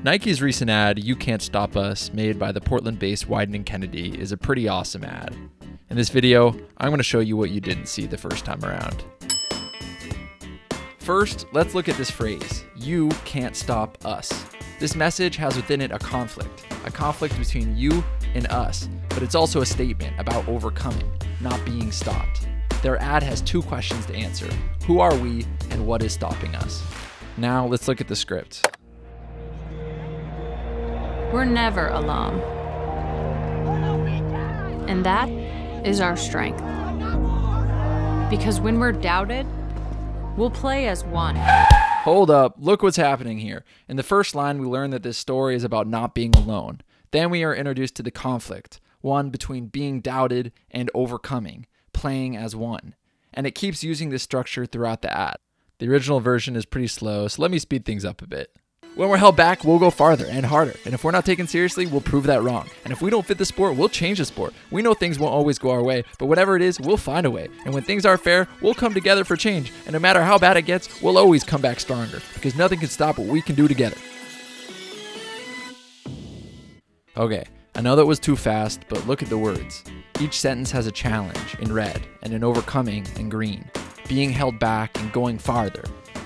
Nike's recent ad, "You Can't Stop Us," made by the Portland-based Wieden & Kennedy, is a pretty awesome ad. In this video, I'm going to show you what you didn't see the first time around. First, let's look at this phrase, "You can't stop us." This message has within it a conflict between you and us, but it's also a statement about overcoming, not being stopped. Their ad has two questions to answer: who are we and what is stopping us? Now let's look at the script. We're never alone. And that is our strength. Because when we're doubted, we'll play as one. Hold up, look what's happening here. In the first line, we learn that this story is about not being alone. Then we are introduced to the conflict, one between being doubted and overcoming, playing as one. And it keeps using this structure throughout the ad. The original version is pretty slow, so let me speed things up a bit. When we're held back, we'll go farther and harder. And if we're not taken seriously, we'll prove that wrong. And if we don't fit the sport, we'll change the sport. We know things won't always go our way, but whatever it is, we'll find a way. And when things aren't fair, we'll come together for change. And no matter how bad it gets, we'll always come back stronger, because nothing can stop what we can do together. Okay, I know that was too fast, but look at the words. Each sentence has a challenge in red and an overcoming in green. Being held back and going farther.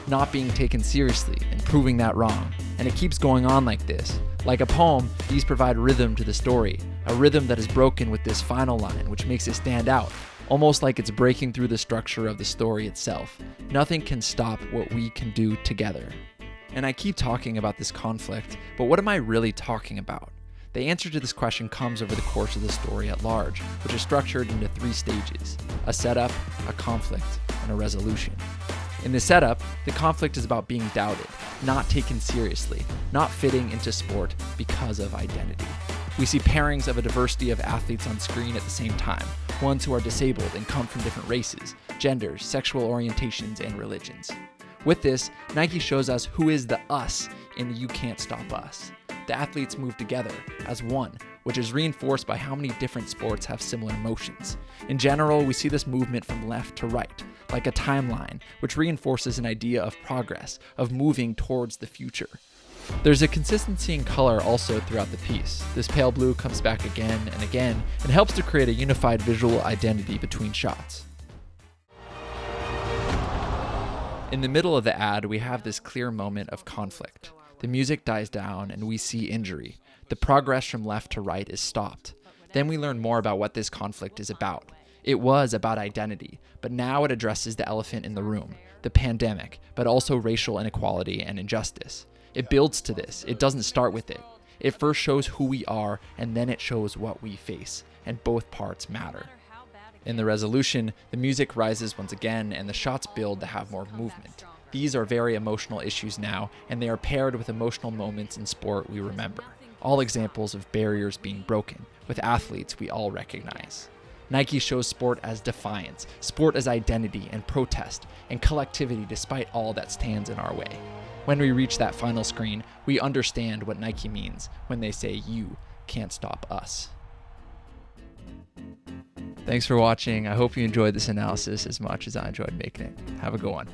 Not being taken seriously and proving that wrong. And it keeps going on like this. Like a poem, these provide rhythm to the story, a rhythm that is broken with this final line, which makes it stand out, almost like it's breaking through the structure of the story itself. Nothing can stop what we can do together. And I keep talking about this conflict, but what am I really talking about? The answer to this question comes over the course of the story at large, which is structured into 3 stages: a setup, a conflict, and a resolution. In the setup, the conflict is about being doubted, not taken seriously, not fitting into sport because of identity. We see pairings of a diversity of athletes on screen at the same time, ones who are disabled and come from different races, genders, sexual orientations, and religions. With this, Nike shows us who is the us in "You Can't Stop Us." The athletes move together as one, which is reinforced by how many different sports have similar motions. In general, we see this movement from left to right, like a timeline, which reinforces an idea of progress, of moving towards the future. There's a consistency in color also throughout the piece. This pale blue comes back again and again and helps to create a unified visual identity between shots. In the middle of the ad, we have this clear moment of conflict. The music dies down and we see injury. The progress from left to right is stopped. Then we learn more about what this conflict is about. It was about identity, but now it addresses the elephant in the room, the pandemic, but also racial inequality and injustice. It builds to this. It doesn't start with it. It first shows who we are, and then it shows what we face, and both parts matter. In the resolution, the music rises once again, and the shots build to have more movement. These are very emotional issues now, and they are paired with emotional moments in sport we remember. All examples of barriers being broken, with athletes we all recognize. Nike shows sport as defiance, sport as identity and protest, and collectivity despite all that stands in our way. When we reach that final screen, we understand what Nike means when they say "You can't stop us." Thanks for watching. I hope you enjoyed this analysis as much as I enjoyed making it. Have a good one.